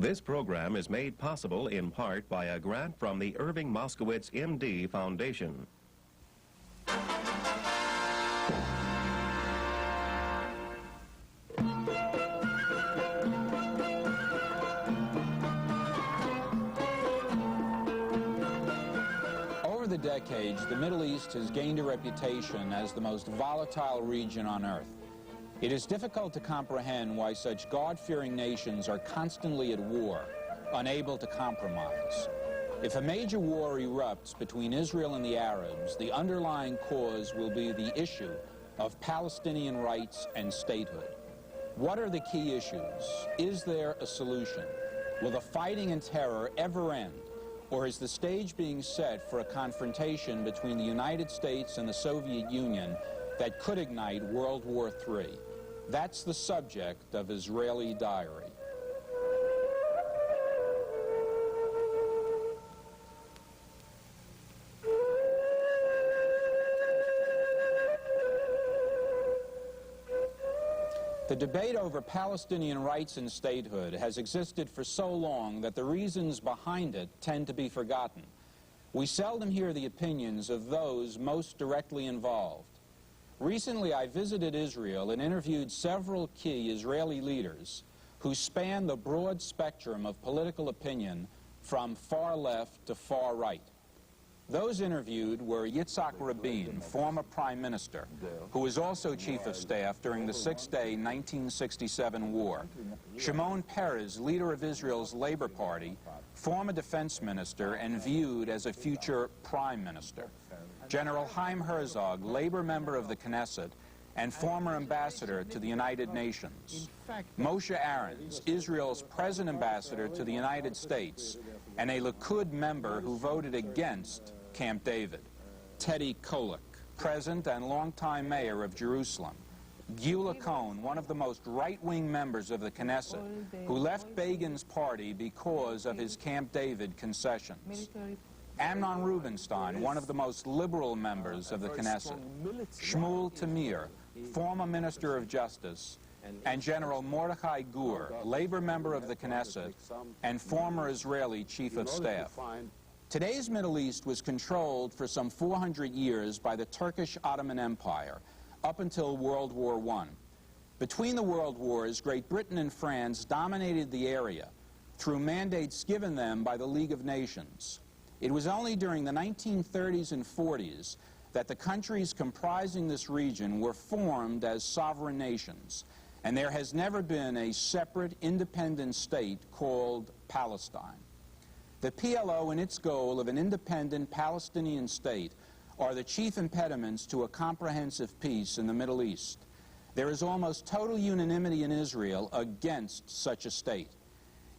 This program is made possible in part by a grant from the Irving Moskowitz, MD Foundation. Over the decades, the Middle East has gained a reputation as the most volatile region on earth. It is difficult to comprehend why such God-fearing nations are constantly at war, unable to compromise. If a major war erupts between Israel and the Arabs, the underlying cause will be the issue of Palestinian rights and statehood. What are the key issues? Is there a solution? Will the fighting and terror ever end? Or is the stage being set for a confrontation between the United States and the Soviet Union that could ignite World War III? That's the subject of Israeli Diary. The debate over Palestinian rights and statehood has existed for so long that the reasons behind it tend to be forgotten. We seldom hear the opinions of those most directly involved. Recently, I visited Israel and interviewed several key Israeli leaders who span the broad spectrum of political opinion from far left to far right. Those interviewed were Yitzhak Rabin, former prime minister, who was also chief of staff during the six-day 1967 war; Shimon Peres, leader of Israel's Labor Party, former defense minister and viewed as a future prime minister; General Chaim Herzog, labor member of the Knesset and former ambassador to the United Nations; Moshe Aarons, Israel's present ambassador to the United States and a Likud member who voted against Camp David; Teddy Kollek, present and longtime mayor of Jerusalem; Gyula Cohn, one of the most right-wing members of the Knesset, who left Begin's party because of his Camp David concessions; Amnon Rubinstein, one of the most liberal members of the Knesset; Shmuel Tamir, former Minister of Justice; and General Mordechai Gur, labor member of the Knesset and former Israeli Chief of Staff. Today's Middle East was controlled for some 400 years by the Turkish Ottoman Empire, up until World War I. Between the World Wars, Great Britain and France dominated the area through mandates given them by the League of Nations. It was only during the 1930s and 40s that the countries comprising this region were formed as sovereign nations, and there has never been a separate, independent state called Palestine. The PLO and its goal of an independent Palestinian state are the chief impediments to a comprehensive peace in the Middle East. There is almost total unanimity in Israel against such a state.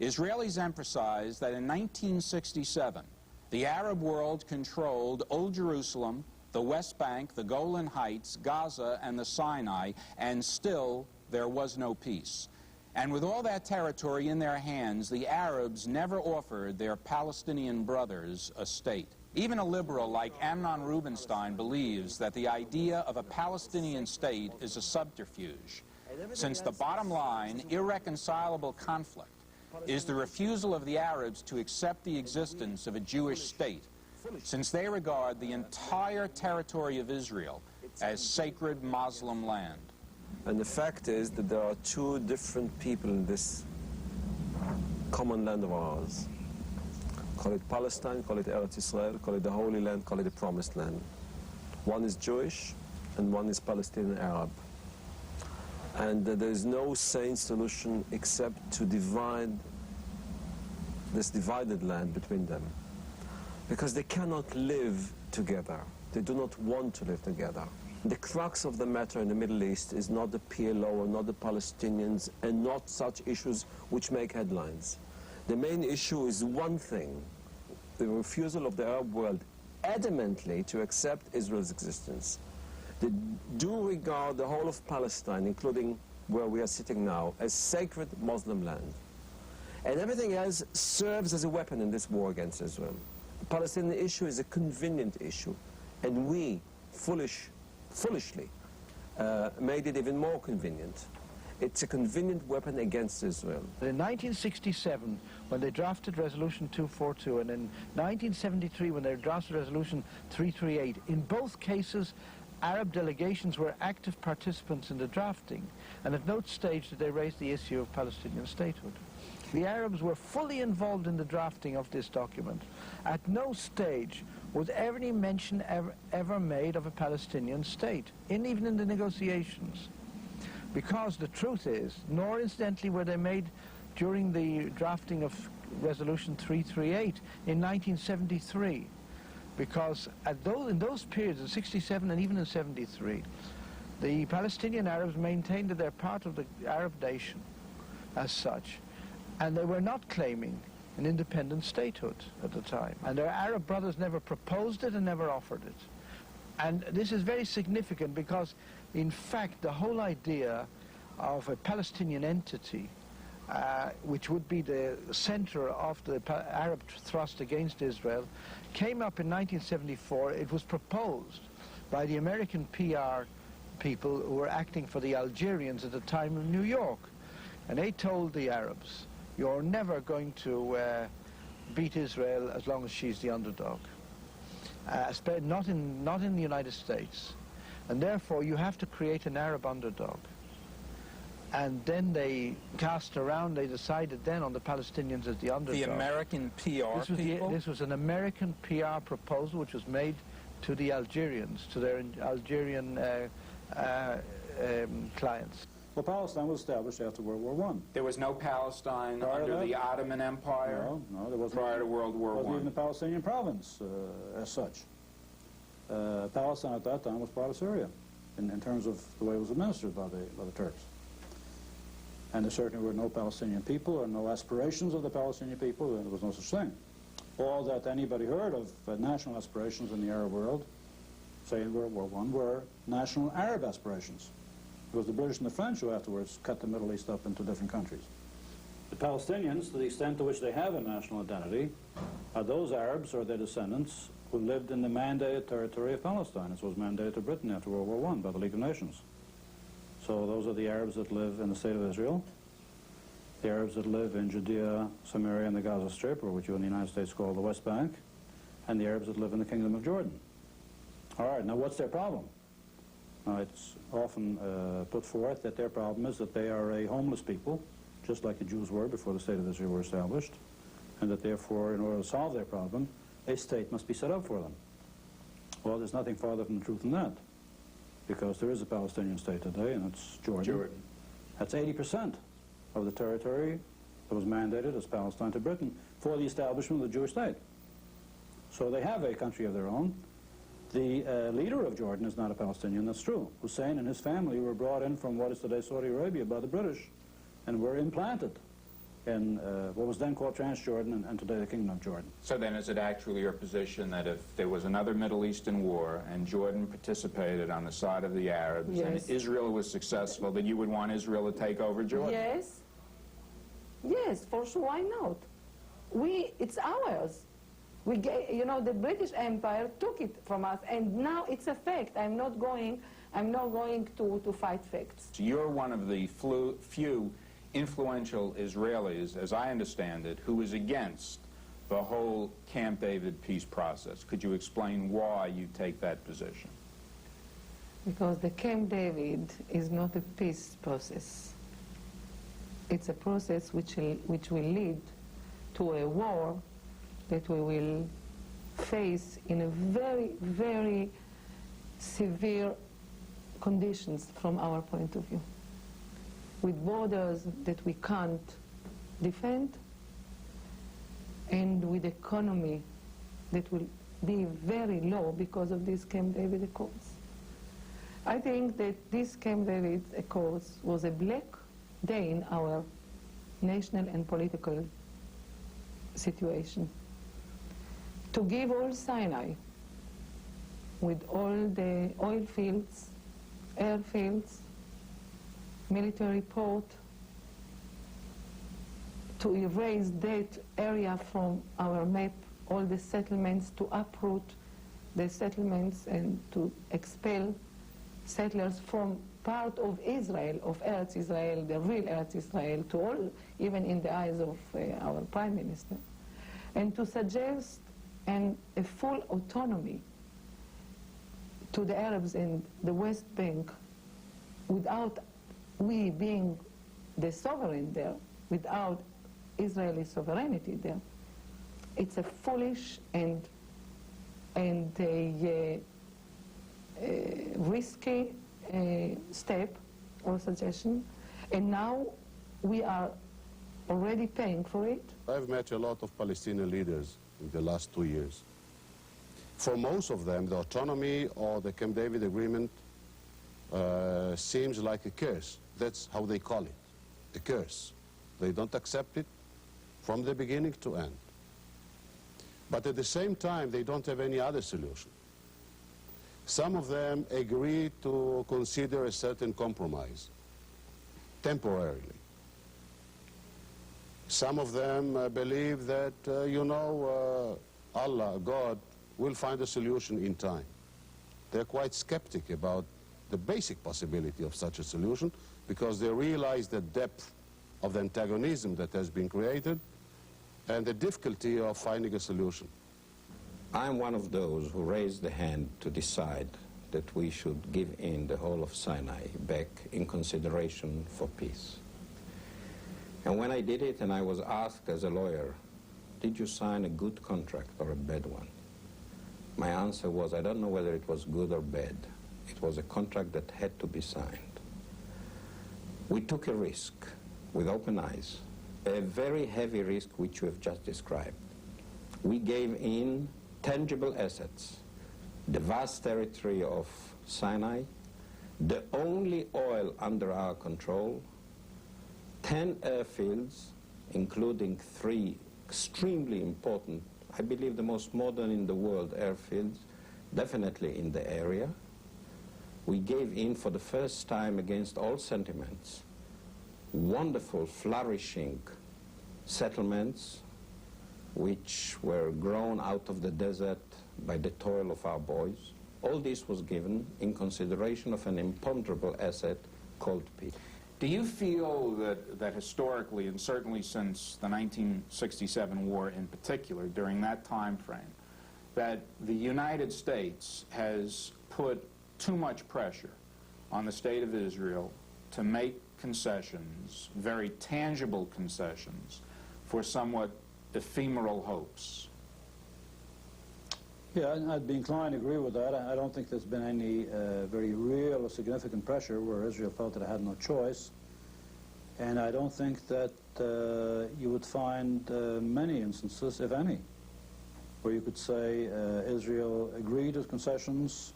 Israelis emphasize that in 1967, the Arab world controlled Old Jerusalem, the West Bank, the Golan Heights, Gaza, and the Sinai, and still there was no peace. And with all that territory in their hands, the Arabs never offered their Palestinian brothers a state. Even a liberal like Amnon Rubinstein believes that the idea of a Palestinian state is a subterfuge, since the bottom line, irreconcilable conflict, is the refusal of the Arabs to accept the existence of a Jewish state, since they regard the entire territory of Israel as sacred Muslim land. And the fact is that there are two different people in this common land of ours. Call it Palestine, call it Eretz Israel, call it the Holy Land, call it the Promised Land. One is Jewish and one is Palestinian Arab. And there is no sane solution except to divide this divided land between them. Because they cannot live together. They do not want to live together. The crux of the matter in the Middle East is not the PLO or not the Palestinians and not such issues which make headlines. The main issue is one thing: the refusal of the Arab world adamantly to accept Israel's existence. They do regard the whole of Palestine, including where we are sitting now, as sacred Muslim land. And everything else serves as a weapon in this war against Israel. The Palestinian issue is a convenient issue, and we, foolishly, made it even more convenient. It's a convenient weapon against Israel. In 1967, when they drafted Resolution 242, and in 1973, when they drafted Resolution 338, in both cases, Arab delegations were active participants in the drafting, and at no stage did they raise the issue of Palestinian statehood. The Arabs were fully involved in the drafting of this document. At no stage was any mention ever made of a Palestinian state, even in the negotiations. Because the truth is, nor incidentally were they made during the drafting of Resolution 338 in 1973. Because in those periods, in 67 and even in 73, the Palestinian Arabs maintained that they're part of the Arab nation as such, and they were not claiming an independent statehood at the time. And their Arab brothers never proposed it and never offered it. And this is very significant because, in fact, the whole idea of a Palestinian entity, which would be the center of the Arab thrust against Israel, came up in 1974. It was proposed by the American PR people who were acting for the Algerians at the time in New York. And they told the Arabs, you're never going to beat Israel as long as she's the underdog. Not in the United States. And therefore you have to create an Arab underdog. And then they cast around, they decided then on the Palestinians as the underdog. The American PR people? This was an American PR proposal which was made to the Algerians, to their Algerian clients. Well, Palestine was established after World War I. There was no Palestine under the Ottoman Empire? No, there wasn't. Prior to World War I? There wasn't even a Palestinian province as such. Palestine at that time was part of Syria in terms of the way it was administered by the Turks. And there certainly were no Palestinian people or no aspirations of the Palestinian people, and there was no such thing. All that anybody heard of national aspirations in the Arab world, say in World War I, were national Arab aspirations. It was the British and the French who afterwards cut the Middle East up into different countries. The Palestinians, to the extent to which they have a national identity, are those Arabs or their descendants who lived in the mandated territory of Palestine, as was mandated to Britain after World War I by the League of Nations. So those are the Arabs that live in the state of Israel, the Arabs that live in Judea, Samaria, and the Gaza Strip, or what you in the United States call the West Bank, and the Arabs that live in the Kingdom of Jordan. All right, now what's their problem? It's often put forth that their problem is that they are a homeless people, just like the Jews were before the state of Israel were established, and that therefore, in order to solve their problem, a state must be set up for them. Well, there's nothing farther from the truth than that, because there is a Palestinian state today, and it's Jordan. That's 80% of the territory that was mandated as Palestine to Britain for the establishment of the Jewish state. So they have a country of their own. The leader of Jordan is not a Palestinian, that's true. Hussein and his family were brought in from what is today Saudi Arabia by the British and were implanted in what was then called Transjordan and today the Kingdom of Jordan. So then is it actually your position that if there was another Middle Eastern war and Jordan participated on the side of the Arabs and Israel was successful, then you would want Israel to take over Jordan? Yes. Yes, for sure, why not? It's ours. We gave, the British Empire took it from us, and now it's a fact. I'm not going to fight facts. So you're one of the few influential Israelis, as I understand it, who is against the whole Camp David peace process. Could you explain why you take that position? Because the Camp David is not a peace process. It's a process which will lead to a war that we will face in a very, very severe conditions from our point of view, with borders that we can't defend, and with economy that will be very low because of these Camp David Accords. I think that this Camp David Accords was a black day in our national and political situation. To give all Sinai, with all the oil fields, airfields, military port, to erase that area from our map, all the settlements, to uproot the settlements and to expel settlers from part of Israel, of Eretz Israel, the real Eretz Israel, to all, even in the eyes of our Prime Minister, and to suggest a full autonomy to the Arabs in the West Bank without we being the sovereign there, without Israeli sovereignty there. It's a foolish and a risky step or suggestion, and now we are already paying for it. I've met a lot of Palestinian leaders in the last 2 years. For most of them, the autonomy or the Camp David Agreement seems like a curse. That's how they call it, a curse. They don't accept it from the beginning to end. But at the same time, they don't have any other solution. Some of them agree to consider a certain compromise, temporarily. Some of them believe that, Allah, God, will find a solution in time. They're quite skeptic about the basic possibility of such a solution because they realize the depth of the antagonism that has been created and the difficulty of finding a solution. I'm one of those who raised the hand to decide that we should give in the whole of Sinai back in consideration for peace. And when I did it and I was asked as a lawyer, did you sign a good contract or a bad one? My answer was, I don't know whether it was good or bad. It was a contract that had to be signed. We took a risk with open eyes, a very heavy risk which you have just described. We gave in tangible assets, the vast territory of Sinai, the only oil under our control, 10 airfields, including 3 extremely important, I believe the most modern in the world airfields, definitely in the area. We gave in for the first time against all sentiments, wonderful, flourishing settlements which were grown out of the desert by the toil of our boys. All this was given in consideration of an imponderable asset called peace. Do you feel that historically, and certainly since the 1967 war in particular, during that time frame, that the United States has put too much pressure on the State of Israel to make concessions, very tangible concessions, for somewhat ephemeral hopes? Yeah, I'd be inclined to agree with that. I don't think there's been any very real or significant pressure where Israel felt that it had no choice. And I don't think that you would find many instances, if any, where you could say Israel agreed to concessions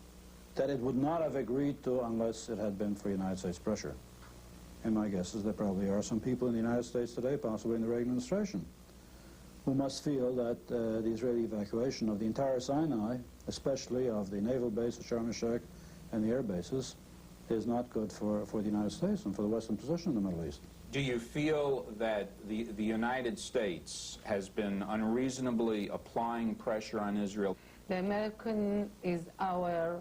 that it would not have agreed to unless it had been for United States pressure. And my guess is there probably are some people in the United States today, possibly in the Reagan administration, who must feel that the Israeli evacuation of the entire Sinai, especially of the naval base at Sharm el-Sheikh and the air bases, is not good for the United States and for the Western position in the Middle East. Do you feel that the United States has been unreasonably applying pressure on Israel? The American is our,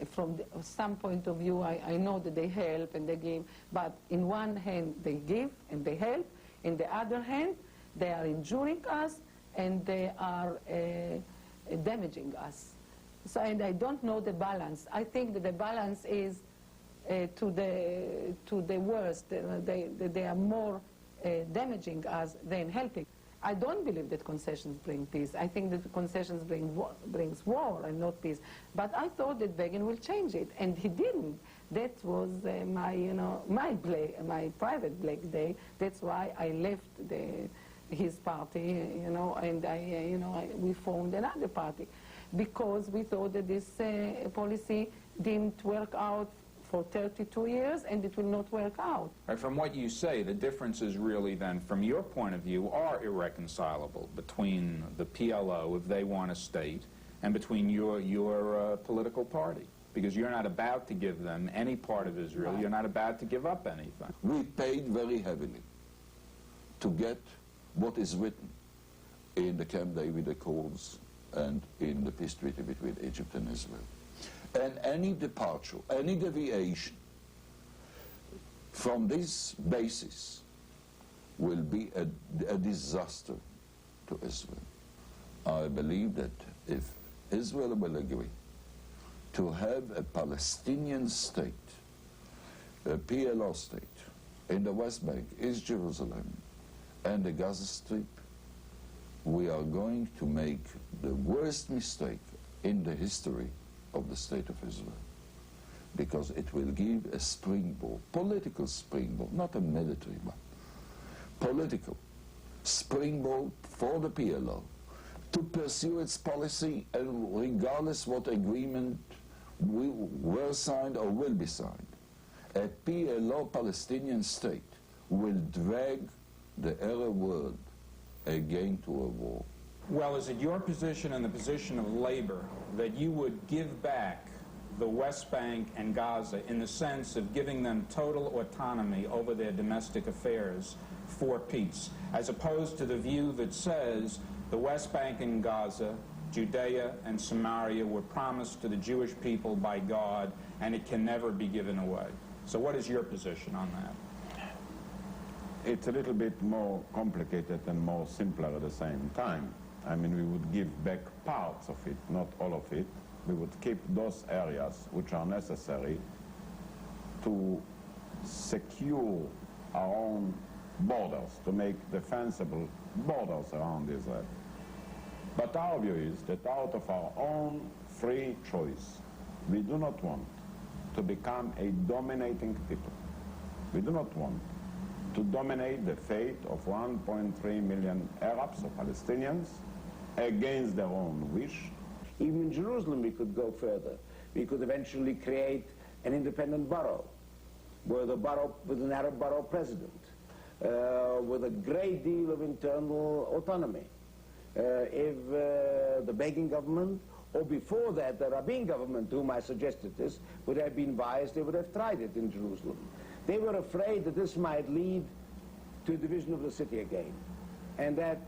from some point of view, I know that they help and they give, but in one hand they give and they help, in the other hand they are injuring us and they are damaging us. So, and I don't know the balance. I think that the balance is to the worst. They are more damaging us than helping. I don't believe that concessions bring peace. I think that concessions brings war and not peace. But I thought that Begin will change it, and he didn't. That was my private black day. That's why I left his party, and we formed another party, because we thought that this policy didn't work out for 32 years, and it will not work out. Right, from what you say, the differences really then, from your point of view, are irreconcilable between the PLO, if they want a state, and between your political party. Because you're not about to give them any part of Israel. Right. You're not about to give up anything. We paid very heavily to get what is written in the Camp David Accords and in the peace treaty between Egypt and Israel. And any departure, any deviation from this basis will be a disaster to Israel. I believe that if Israel will agree to have a Palestinian state, a PLO state, in the West Bank, East Jerusalem, and the Gaza Strip, we are going to make the worst mistake in the history of the State of Israel, because it will give a springboard, political springboard, not a military one, political springboard for the PLO to pursue its policy, and regardless what agreement were signed or will be signed, a PLO Palestinian state will drag the Arab world again to a war. Well, is it your position and the position of labor that you would give back the West Bank and Gaza in the sense of giving them total autonomy over their domestic affairs for peace, as opposed to the view that says the West Bank and Gaza, Judea and Samaria were promised to the Jewish people by God, and it can never be given away? So what is your position on that? It's a little bit more complicated and more simpler at the same time. I mean, we would give back parts of it, not all of it. We would keep those areas which are necessary to secure our own borders, to make defensible borders around Israel. But our view is that out of our own free choice, we do not want to become a dominating people. We do not want to dominate the fate of 1.3 million Arabs or Palestinians against their own wish. Even in Jerusalem we could go further. We could eventually create an independent borough, with an Arab borough president, with a great deal of internal autonomy. If the Begin government, or before that the Rabin government, to whom I suggested this, would have been biased, they would have tried it in Jerusalem. They were afraid that this might lead to a division of the city again. And that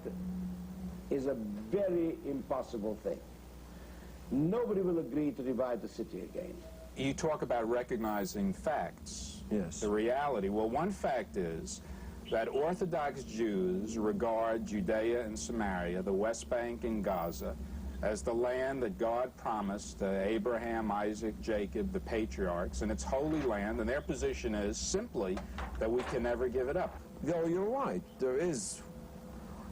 is a very impossible thing. Nobody will agree to divide the city again. You talk about recognizing facts. Yes. The reality. Well, one fact is that Orthodox Jews regard Judea and Samaria, the West Bank and Gaza, as the land that God promised to Abraham, Isaac, Jacob, the patriarchs, and it's holy land, and their position is simply that we can never give it up. No, you're right. There is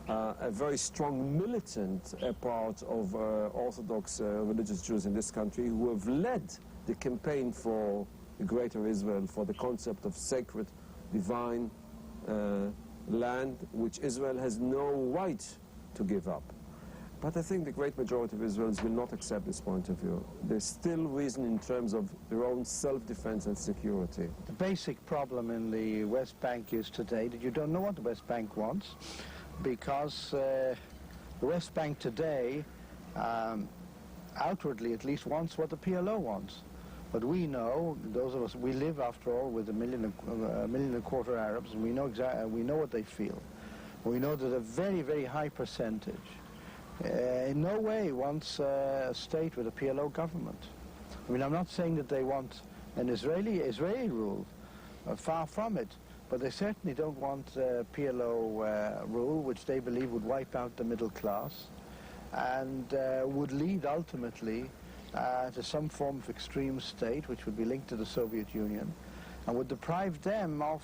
a very strong militant part of Orthodox religious Jews in this country who have led the campaign for the Greater Israel, for the concept of sacred, divine land, which Israel has no right to give up. But I think the great majority of Israelis will not accept this point of view. There's still reason in terms of their own self-defense and security. The basic problem in the West Bank is today that you don't know what the West Bank wants, because the West Bank today, outwardly at least, wants what the PLO wants. But we know, those of us, we live after all with a million and a quarter Arabs, and we know what they feel. We know that a very, very high percentage in no way wants a state with a PLO government. I mean, I'm not saying that they want an Israeli rule, far from it, but they certainly don't want PLO rule, which they believe would wipe out the middle class and would lead ultimately to some form of extreme state, which would be linked to the Soviet Union, and would deprive them of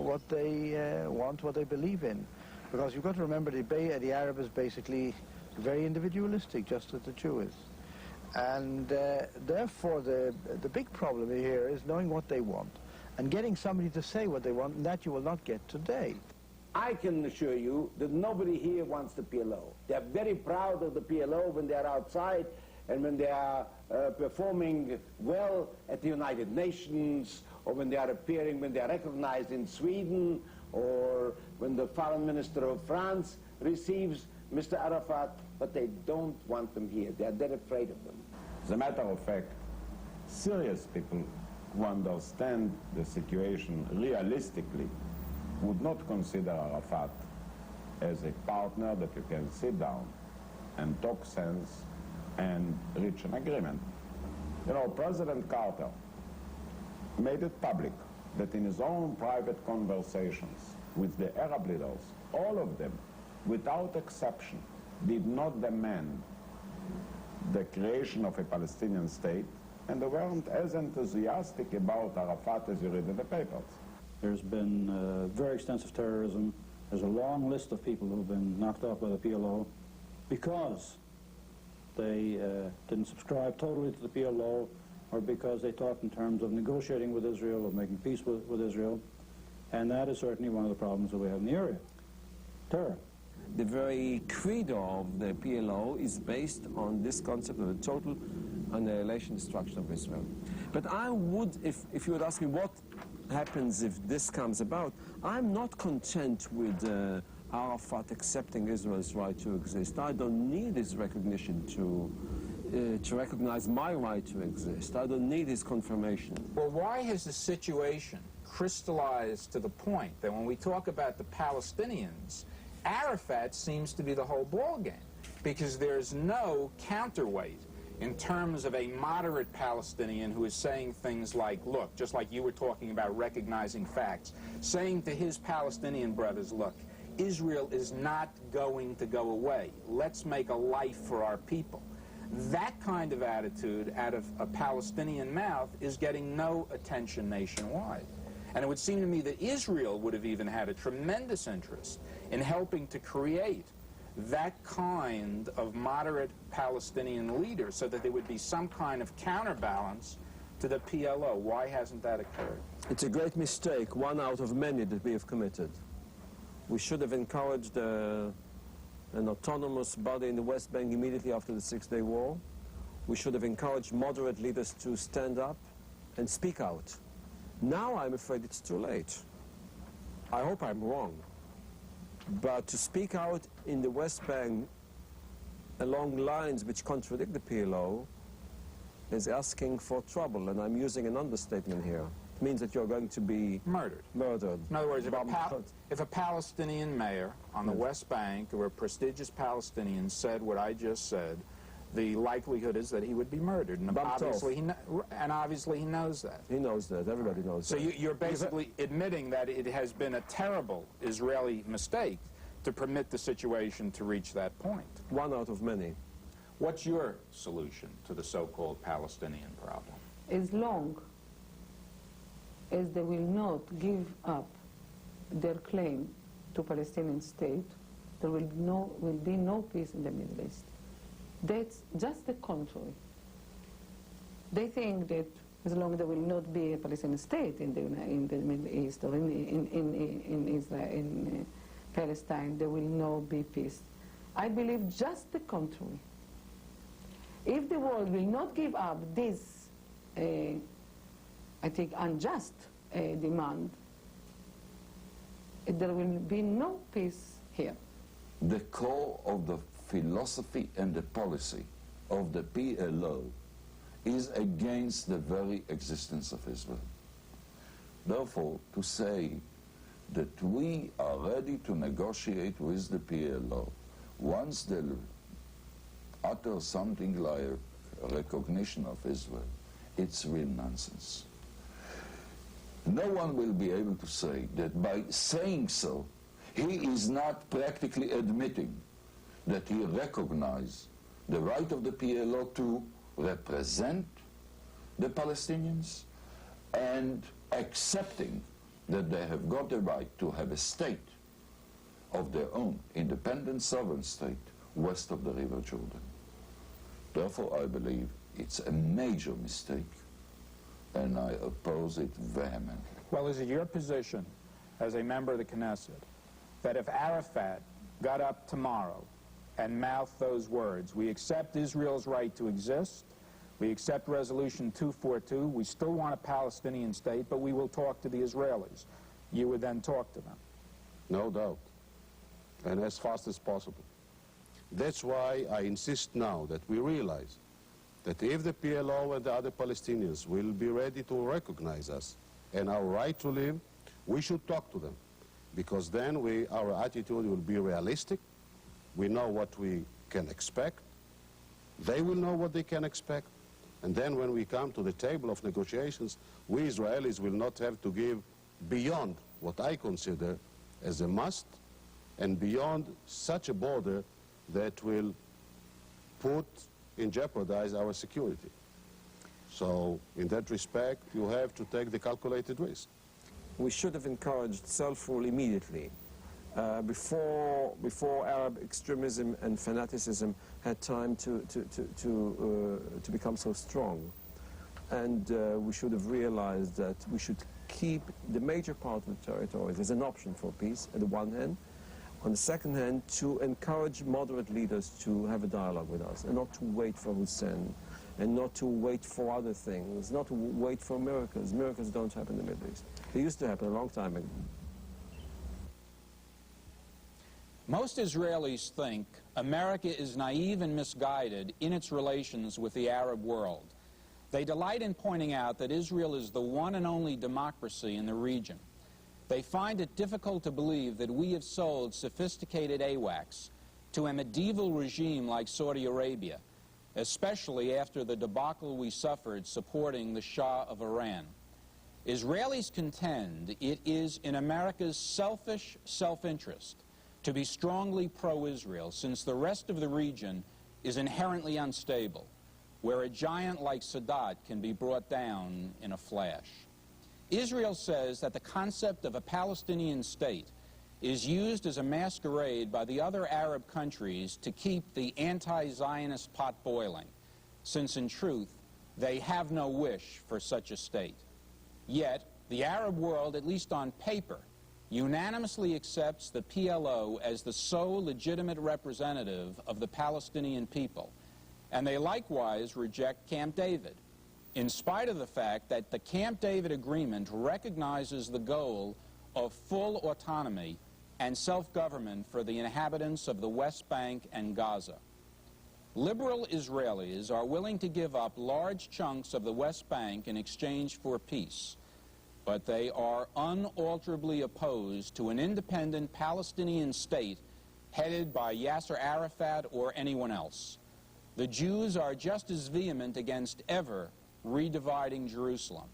what they want, what they believe in. Because you've got to remember the Arab is basically very individualistic, just as the Jew is. And therefore the big problem here is knowing what they want and getting somebody to say what they want, and that you will not get today. I can assure you that nobody here wants the PLO. They're very proud of the PLO when they're outside and when they are performing well at the United Nations, or when they are appearing, when they are recognized in Sweden, or when the foreign minister of France receives Mr. Arafat, but they don't want them here. They are dead afraid of them. As a matter of fact, serious people who understand the situation realistically would not consider Arafat as a partner that you can sit down and talk sense and reach an agreement. You know, President Carter made it public that in his own private conversations with the Arab leaders, all of them, without exception, did not demand the creation of a Palestinian state, and they weren't as enthusiastic about Arafat as you read in the papers. There's been very extensive terrorism. There's a long list of people who've been knocked off by the PLO because they didn't subscribe totally to the PLO, or because they talked in terms of negotiating with Israel, of making peace with Israel. And that is certainly one of the problems that we have in the area. Terror. The very credo of the PLO is based on this concept of the total annihilation, destruction of Israel. But I would, if you would ask me what happens if this comes about, I'm not content with Arafat accepting Israel's right to exist. I don't need his recognition to recognize my right to exist. I don't need his confirmation. Well, why has the situation crystallized to the point that when we talk about the Palestinians, Arafat seems to be the whole ballgame, because there's no counterweight in terms of a moderate Palestinian who is saying things like, look, just like you were talking about recognizing facts, saying to his Palestinian brothers, look, Israel is not going to go away. Let's make a life for our people. That kind of attitude out of a Palestinian mouth is getting no attention nationwide. And it would seem to me that Israel would have even had a tremendous interest in helping to create that kind of moderate Palestinian leader so that there would be some kind of counterbalance to the PLO. Why hasn't that occurred? It's a great mistake, one out of many that we have committed. We should have encouraged an autonomous body in the West Bank immediately after the Six-Day War. We should have encouraged moderate leaders to stand up and speak out. Now I'm afraid it's too late. I hope I'm wrong. But to speak out in the West Bank along lines which contradict the PLO is asking for trouble, and I'm using an understatement here. It means that you're going to be murdered. In other words, if a Palestinian mayor on the West Bank or a prestigious Palestinian said what I just said, the likelihood is that he would be murdered. And obviously he knows that. He knows that. Everybody knows that. So you're basically admitting that it has been a terrible Israeli mistake to permit the situation to reach that point. One out of many. What's your solution to the so-called Palestinian problem? As long as they will not give up their claim to Palestinian state, there will be no peace in the Middle East. That's just the contrary. They think that as long as there will not be a Palestinian state in the Middle East or in Israel, in Palestine, there will not be peace. I believe just the contrary. If the world will not give up this, I think, unjust demand, there will be no peace here. The core of the philosophy and the policy of the PLO is against the very existence of Israel. Therefore, to say that we are ready to negotiate with the PLO once they utter something like a recognition of Israel, it's real nonsense. No one will be able to say that by saying so, he is not practically admitting that he recognizes the right of the PLO to represent the Palestinians and accepting that they have got the right to have a state of their own, independent sovereign state, west of the River Jordan. Therefore, I believe it's a major mistake, and I oppose it vehemently. Well, is it your position as a member of the Knesset that if Arafat got up tomorrow and mouthed those words, we accept Israel's right to exist, we accept Resolution 242, we still want a Palestinian state, but we will talk to the Israelis, you would then talk to them? No doubt, and as fast as possible. That's why I insist now that we realize that if the PLO and the other Palestinians will be ready to recognize us and our right to live, we should talk to them, because then our attitude will be realistic. We know what we can expect. They will know what they can expect. And then when we come to the table of negotiations, we Israelis will not have to give beyond what I consider as a must and beyond such a border that will put in jeopardize our security. So in that respect, you have to take the calculated risk. We should have encouraged self-rule immediately, before Arab extremism and fanaticism had time to become so strong. And we should have realized that we should keep the major part of the territories as an option for peace, on the one hand. On the second hand, to encourage moderate leaders to have a dialogue with us and not to wait for Hussein and not to wait for other things, not to wait for miracles. Miracles don't happen in the Middle East. They used to happen a long time ago. Most Israelis think America is naive and misguided in its relations with the Arab world. They delight in pointing out that Israel is the one and only democracy in the region. They find it difficult to believe that we have sold sophisticated AWACS to a medieval regime like Saudi Arabia, especially after the debacle we suffered supporting the Shah of Iran. Israelis contend it is in America's selfish self-interest to be strongly pro-Israel, since the rest of the region is inherently unstable, where a giant like Sadat can be brought down in a flash. Israel says that the concept of a Palestinian state is used as a masquerade by the other Arab countries to keep the anti-Zionist pot boiling, since in truth they have no wish for such a state. Yet, the Arab world, at least on paper, unanimously accepts the PLO as the sole legitimate representative of the Palestinian people, and they likewise reject Camp David, in spite of the fact that the Camp David agreement recognizes the goal of full autonomy and self-government for the inhabitants of the West Bank and Gaza. Liberal Israelis are willing to give up large chunks of the West Bank in exchange for peace, but they are unalterably opposed to an independent Palestinian state headed by Yasser Arafat or anyone else. The Jews are just as vehement against ever redividing Jerusalem.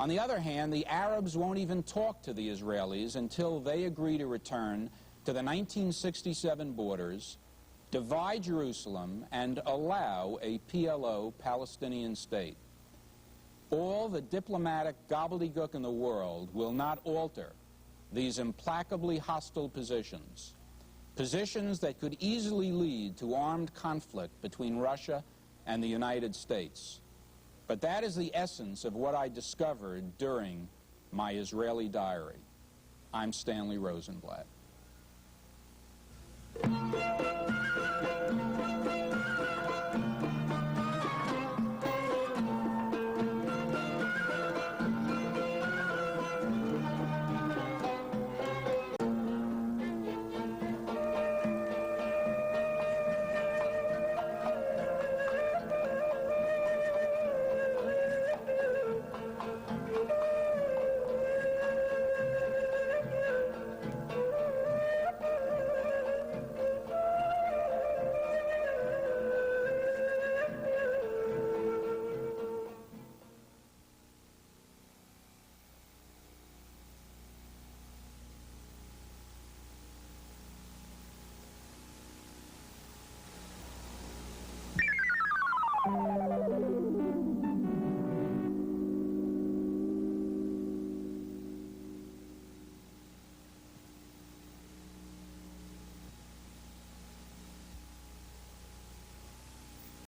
On the other hand, the Arabs won't even talk to the Israelis until they agree to return to the 1967 borders, divide Jerusalem, and allow a PLO Palestinian state. All the diplomatic gobbledygook in the world will not alter these implacably hostile positions, positions that could easily lead to armed conflict between Russia and the United States. But that is the essence of what I discovered during my Israeli diary. I'm Stanley Rosenblatt.